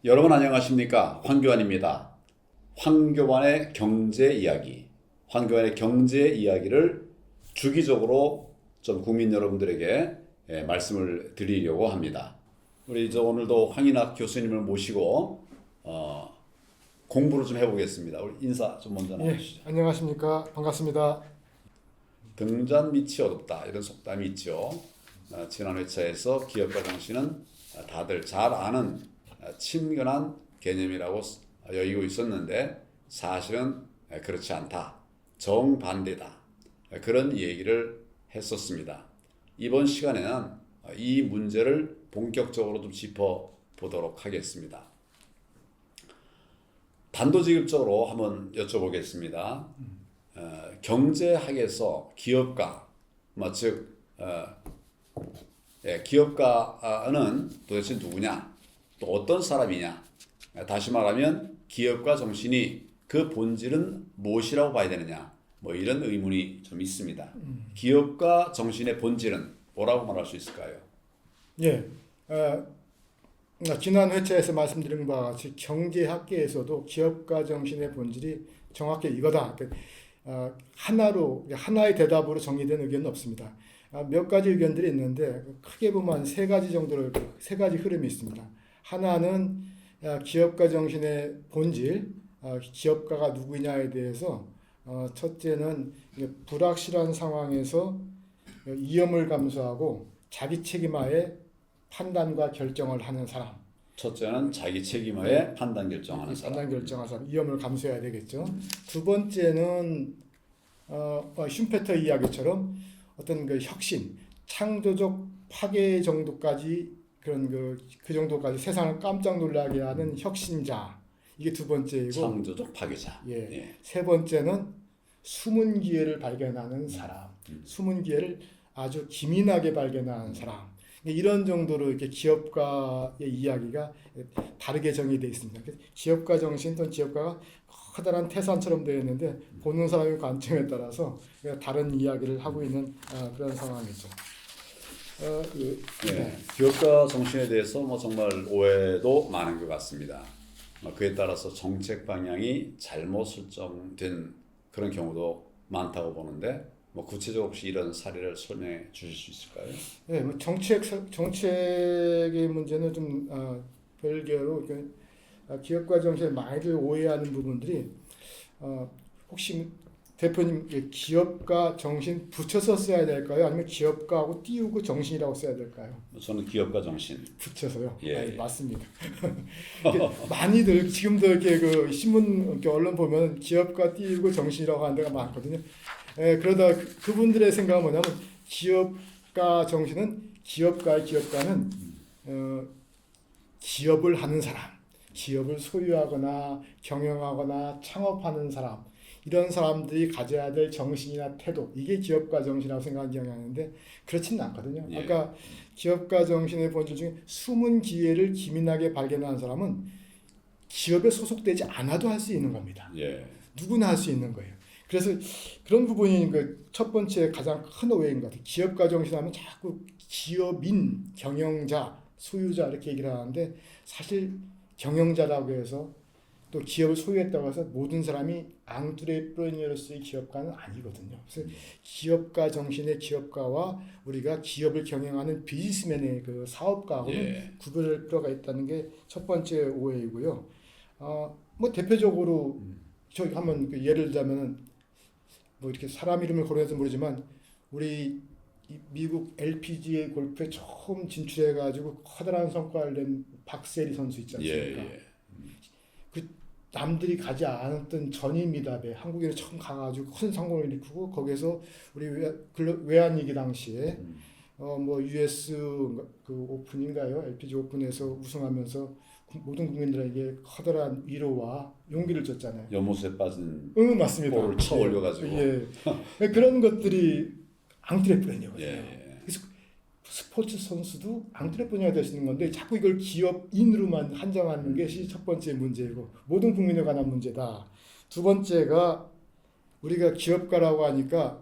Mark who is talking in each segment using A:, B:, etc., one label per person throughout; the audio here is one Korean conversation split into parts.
A: 여러분 안녕하십니까? 황교안입니다. 황교안의 경제 이야기, 황교안의 경제 이야기를 주기적으로 좀 국민 여러분들에게 말씀을 드리려고 합니다. 우리 오늘도 황인학 교수님을 모시고 공부를 좀 해보겠습니다. 우리 인사 좀 먼저 나누시죠.
B: 안녕하십니까. 반갑습니다.
A: 등잔 밑이 어둡다 이런 속담이 있죠. 지난 회차에서 기업가 정신은 다들 잘 아는 친근한 개념이라고 여기고 있었는데 사실은 그렇지 않다. 정반대다. 그런 얘기를 했었습니다. 이번 시간에는 이 문제를 본격적으로 좀 짚어보도록 하겠습니다. 단도직입적으로 한번 여쭤보겠습니다. 경제학에서 기업가, 즉 기업가는 도대체 누구냐? 또 어떤 사람이냐? 다시 말하면 기업가 정신이 그 본질은 무엇이라고 봐야 되느냐? 뭐 이런 의문이 좀 있습니다. 기업가 정신의 본질은 뭐라고 말할 수 있을까요?
B: 예, 지난 회차에서 말씀드린 바와 같이 경제학계에서도 기업가 정신의 본질이 정확히 이거다. 하나의 대답으로 정리된 의견은 없습니다. 몇 가지 의견들이 있는데 크게 보면 세 가지 흐름이 있습니다. 하나는 기업가 정신의 본질, 기업가가 누구냐에 대해서 첫째는 불확실한 상황에서 위험을 감수하고 자기 책임하에 판단과 결정을 하는 사람.
A: 첫째는 자기 책임하에 판단 결정하는 사람.
B: 위험을 감수해야 되겠죠. 두 번째는 슈페터 이야기처럼 어떤 그 혁신, 창조적 파괴 정도까지 그 정도까지 세상을 깜짝 놀라게 하는 혁신자. 이게 두 번째이고.
A: 창조적 파괴자.
B: 예. 세 번째는 숨은 기회를 발견하는 사람. 숨은 기회를 아주 기민하게 발견하는 사람. 이런 정도로 이렇게 기업가의 이야기가 다르게 정의되어 있습니다. 기업가 정신 또는 기업가가 커다란 태산처럼 되어 있는데 보는 사람의 관점에 따라서 다른 이야기를 하고 있는 그런 상황이죠.
A: 기업가 정신에 대해서 정말 오해도 많은 것 같습니다. 그에 따라서 정책 방향이 잘못 설정된 그런 경우도 많다고 보는데 구체적으로 혹시 이런 사례를 설명해 주실 수 있을까요?
B: 네, 정책의 문제는 좀 별개로 기업가 정신에 많이들 오해하는 부분들이 혹시 대표님 기업가 정신 붙여서 써야 될까요? 아니면 기업가하고 띄우고 정신이라고 써야 될까요?
A: 저는 기업가 정신.
B: 붙여서요.
A: 예.
B: 맞습니다. 많이들 지금도 이렇게 그 신문 이렇게 언론 보면 기업가 띄우고 정신이라고 하는 데가 많거든요. 그러다 그분들의 생각은 뭐냐면 기업가 정신은 기업가는 기업을 하는 사람, 기업을 소유하거나 경영하거나 창업하는 사람, 이런 사람들이 가져야 될 정신이나 태도, 이게 기업가 정신이라고 생각하는 경향이 있는데 그렇지는 않거든요.
A: 예.
B: 아까 기업가 정신의 본질 중에 숨은 기회를 기민하게 발견하는 사람은 기업에 소속되지 않아도 할 수 있는 겁니다.
A: 예.
B: 누구나 할 수 있는 거예요. 그래서 그런 부분이 그 첫 번째 가장 큰 오해인 것 같아요. 기업가 정신하면 자꾸 기업인, 경영자, 소유자 이렇게 얘기를 하는데 사실 경영자라고 해서 또 기업을 소유했다고 해서 모든 사람이 앙뚜레프레니어로서의 기업가는 아니거든요. 그래서 기업가 정신의 기업가와 우리가 기업을 경영하는 비즈니스맨의 그 사업가하고는 구별할 필요가 있다는 게 첫 번째 오해이고요. 대표적으로 저 한번 예를 들자면은 이렇게 사람 이름을 거론해서 모르지만 우리 미국 LPGA 골프에 처음 진출해가지고 커다란 성과를 낸 박세리 선수 있지 않습니까? 그 남들이 가지 않았던 전임미답에 한국인이 처음 가가지고 큰 성공을 일으키고 거기서 우리 외환위기 당시에 US 그 오픈인가요? LPG 오픈에서 우승하면서 모든 국민들에게 커다란 위로와 용기를 줬잖아요.
A: 연못에 빠진
B: 맞습니다.
A: 볼을 쳐 올려가지고.
B: 그런 것들이 앙트레프레니어거든요.
A: 예.
B: 그래서 스포츠 선수도 앙트레프레니어가 될 수 있는 건데 자꾸 이걸 기업인으로만 한정하는 것이 첫 번째 문제이고 모든 국민에 관한 문제다. 두 번째가 우리가 기업가라고 하니까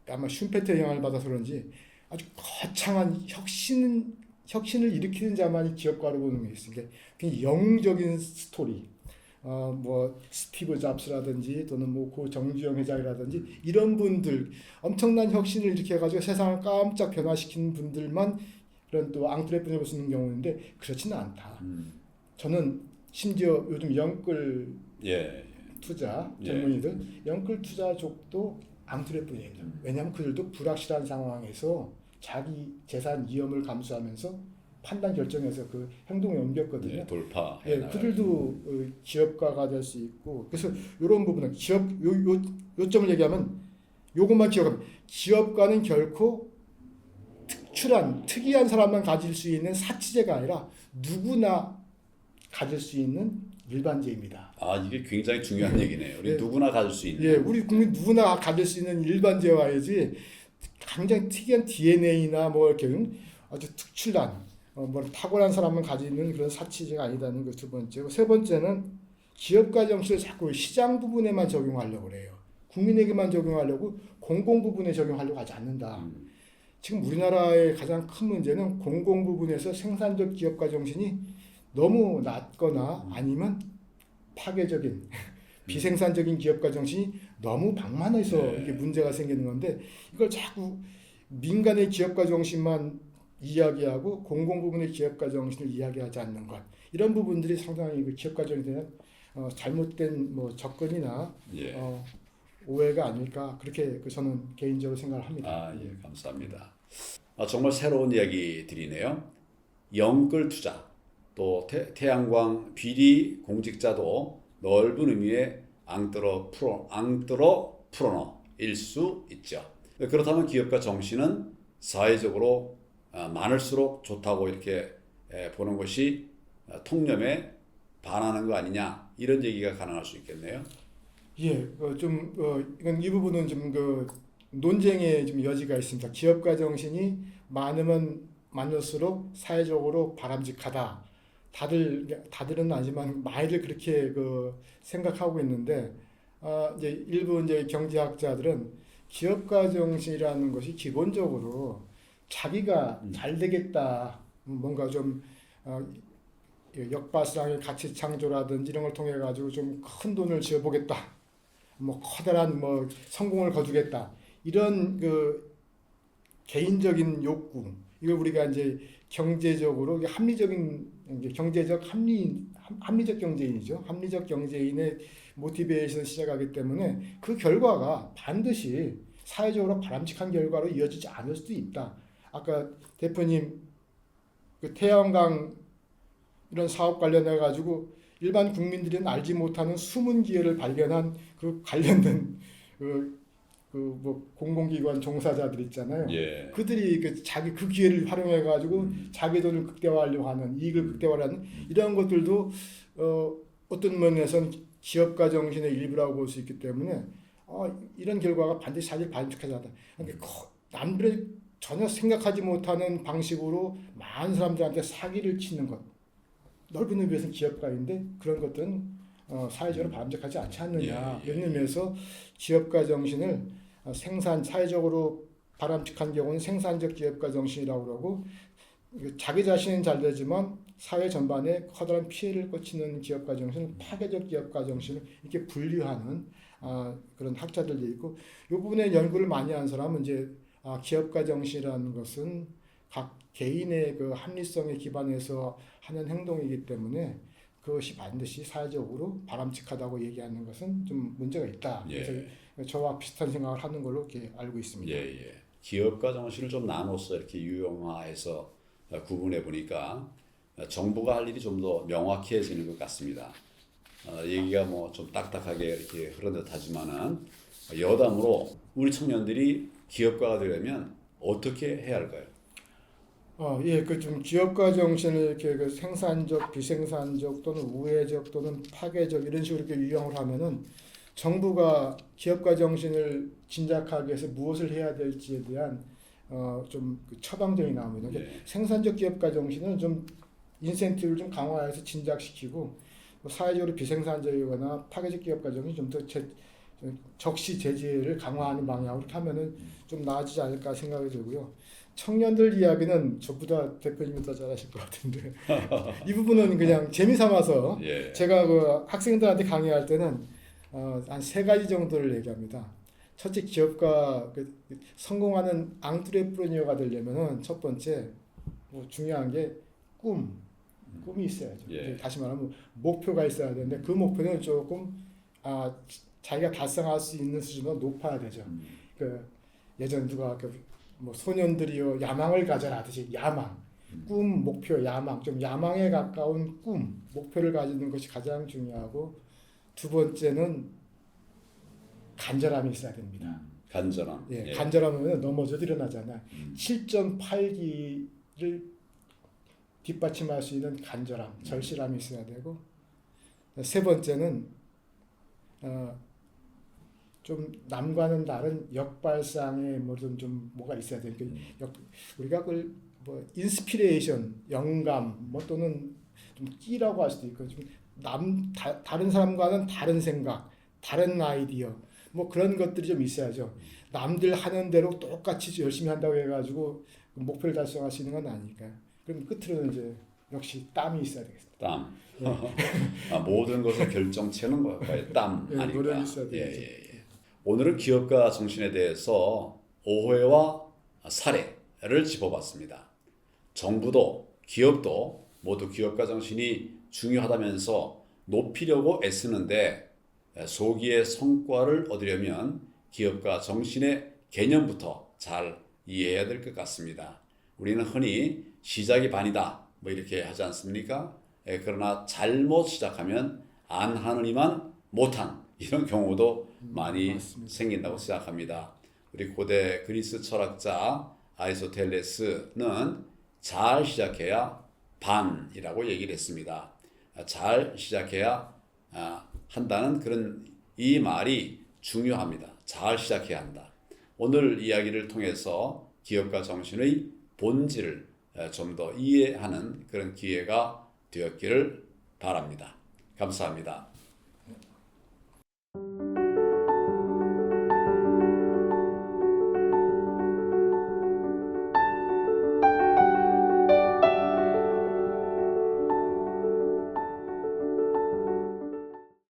B: 아마 슈페터 영향을 받아서 그런지 아주 거창한 혁신 혁신을 일으키는 자만이 기업가로 보는 게 있습니다. 그냥 영웅적인 스토리. 뭐 스티브 잡스라든지 또는 뭐 고 정주영 회장이라든지 이런 분들 엄청난 혁신을 일으켜가지고 세상을 깜짝 변화시키는 분들만 그런 또 앙트레프너로 쓰는 경우인데 그렇지는 않다. 저는 심지어 요즘 영끌
A: 예.
B: 투자
A: 예.
B: 전문의들 영끌 투자족도 앙트레프너입니다. 왜냐하면 그들도 불확실한 상황에서 자기 재산 위험을 감수하면서 판단 결정해서 그 행동에 옮겼거든요.
A: 예, 돌파.
B: 예, 그들도 기업가가 될 수 있고 그래서 이런 부분은 기업 요점을 얘기하면 요것만 기억하면 기업가는 결코 특이한 사람만 가질 수 있는 사치제가 아니라 누구나 가질 수 있는 일반제입니다.
A: 아, 이게 굉장히 중요한 얘기네요. 우리
B: 예.
A: 누구나 가질 수 있는.
B: 예, 우리 국민 누구나 가질 수 있는 일반제와야지 굉장히 특이한 DNA나 뭐 이렇게 아주 특출난 뭐 탁월한 사람만 가지는 그런 사치제가 아니다는 거 두 번째고 세 번째는 기업가 정치를 자꾸 시장 부분에만 적용하려고 그래요. 국민에게만 적용하려고 공공 부분에 적용하려고 하지 않는다. 지금 우리나라의 가장 큰 문제는 공공 부분에서 생산적 기업가 정신이 너무 낮거나 아니면 파괴적인 비생산적인 기업가 정신이 너무 방만해서
A: 네.
B: 이게 문제가 생기는 건데 이걸 자꾸 민간의 기업가 정신만 이야기하고 공공 부분의 기업가 정신을 이야기하지 않는 것 이런 부분들이 상당히 그 기업가 정신에 대한 잘못된 뭐 접근이나
A: 예.
B: 오해가 아닐까 그렇게 저는 개인적으로 생각을 합니다.
A: 아, 예, 감사합니다. 정말 새로운 이야기들이네요. 영끌 투자, 또 태양광 비리 공직자도 넓은 의미의 앙트러프너일 수 있죠. 그렇다면 기업가 정신은 사회적으로 많을수록 좋다고 이렇게 보는 것이 통념에 반하는 거 아니냐 이런 얘기가 가능할 수 있겠네요.
B: 예, 이건 이 부분은 좀 그 논쟁의 좀 여지가 있습니다. 기업가 정신이 많으면 많을수록 사회적으로 바람직하다. 다들은 아니지만 많이들 그렇게 그 생각하고 있는데, 이제 일부 이제 경제학자들은 기업가 정신이라는 것이 기본적으로 자기가 잘 되겠다, 뭔가 좀 역발상의 가치 창조라든지 이런 걸 통해 가지고 좀 큰 돈을 지어보겠다, 뭐 커다란 뭐 성공을 거두겠다 이런 그 개인적인 욕구 이걸 우리가 이제 경제적으로 합리적인 이제 합리적 경제인이죠. 합리적 경제인의 모티베이션 시작하기 때문에 그 결과가 반드시 사회적으로 바람직한 결과로 이어지지 않을 수도 있다. 아까 대표님 그 태양광 이런 사업 관련해 가지고 일반 국민들은 알지 못하는 숨은 기회를 발견한 그 관련된 뭐 공공기관 종사자들 있잖아요.
A: 예.
B: 그들이 자기 그 기회를 활용해 가지고 자기 돈을 극대화하려고 하는 이익을 극대화하는 이런 것들도 어떤 면에서는 기업가 정신의 일부라고 볼 수 있기 때문에 이런 결과가 반드시 사실 바람직하지 않다. 그러니까 남들이 전혀 생각하지 못하는 방식으로 많은 사람들한테 사기를 치는 것. 넓은 의미에서는 기업가인데 그런 것들은 사회적으로 바람직하지 않지 않느냐.
A: 예.
B: 이런 의미에서 기업가 정신을 사회적으로 바람직한 경우는 생산적 기업가 정신이라고 그러고 자기 자신은 잘 되지만 사회 전반에 커다란 피해를 끼치는 기업가 정신은 파괴적 기업가 정신을 이렇게 분류하는 그런 학자들도 있고 이 부분에 연구를 많이 한 사람은 이제 기업가 정신이라는 것은 각 개인의 그 합리성에 기반해서 하는 행동이기 때문에 그것이 반드시 사회적으로 바람직하다고 얘기하는 것은 좀 문제가 있다.
A: 예.
B: 그래서 저와 비슷한 생각을 하는 걸로 이렇게 알고 있습니다.
A: 예. 기업가 정신을 좀 나눠서 이렇게 유형화해서 구분해 보니까 정부가 할 일이 좀 더 명확해지는 것 같습니다. 얘기가 뭐 좀 딱딱하게 이렇게 흐른 듯하지만은 여담으로 우리 청년들이 기업가가 되려면 어떻게 해야 할까요?
B: 그 좀 기업가 정신을 이렇게 그 생산적, 비생산적 또는 우회적 또는 파괴적 이런 식으로 이렇게 유형을 하면은 정부가 기업가 정신을 진작하기 위해서 무엇을 해야 될지에 대한 좀 그 처방전이 나옵니다. 그러니까 생산적 기업가 정신은 좀 인센티브를 좀 강화해서 진작시키고 사회적으로 비생산적이거나 파괴적 기업가 정신이 좀 더 적시 제재를 강화하는 방향으로 이렇게 하면은 좀 나아지지 않을까 생각이 들고요. 청년들 이야기는 저보다 대표님이 더 잘하실 것 같은데 이 부분은 그냥 재미삼아서
A: 예.
B: 제가 그 학생들한테 강의할 때는 한 세 가지 정도를 얘기합니다. 첫째, 기업가 성공하는 앙트레프레니어가 되려면은 첫 번째 뭐 중요한 게 꿈이 있어야죠.
A: 예.
B: 다시 말하면 목표가 있어야 되는데 그 목표는 조금 자기가 달성할 수 있는 수준으로 높아야 되죠. 그 예전 누가 뭐 소년들이요 야망을 가져라 하듯이 야망, 꿈, 목표, 야망 좀 야망에 가까운 꿈, 목표를 가지는 것이 가장 중요하고 두 번째는 간절함이 있어야 됩니다.
A: 간절함.
B: 예,
A: 예.
B: 간절함은 넘어져도 일어나잖아. 7.8기를 뒷받침할 수 있는 간절함, 절실함이 있어야 되고 세 번째는 좀 남과는 다른 역발상의 좀 뭐가 있어야 돼. 우리가 그걸 뭐 인스피레이션, 영감, 뭐 또는 좀 끼라고 할 수도 있고 다른 사람과는 다른 생각, 다른 아이디어, 뭐 그런 것들이 좀 있어야죠. 남들 하는 대로 똑같이 열심히 한다고 해가지고 목표를 달성할 수 있는 건 아니니까요. 그럼 끝으로는 이제 역시 땀이 있어야 되겠습니다.
A: 땀. 모든 것의 결정체는 뭐예요? 땀
B: 예,
A: 아닐까?
B: 노력이 있어야
A: 예,
B: 되겠죠.
A: 예. 오늘은 기업가 정신에 대해서 오해와 사례를 짚어봤습니다. 정부도 기업도 모두 기업가 정신이 중요하다면서 높이려고 애쓰는데 소기의 성과를 얻으려면 기업가 정신의 개념부터 잘 이해해야 될 것 같습니다. 우리는 흔히 시작이 반이다 뭐 이렇게 하지 않습니까? 그러나 잘못 시작하면 안 하느니만 못한 이런 경우도 많이
B: 맞습니다.
A: 생긴다고 생각합니다. 우리 고대 그리스 철학자 아리스토텔레스는 잘 시작해야 반이라고 얘기를 했습니다. 잘 시작해야 한다는 그런 이 말이 중요합니다. 잘 시작해야 한다. 오늘 이야기를 통해서 기업가 정신의 본질을 좀 더 이해하는 그런 기회가 되었기를 바랍니다. 감사합니다.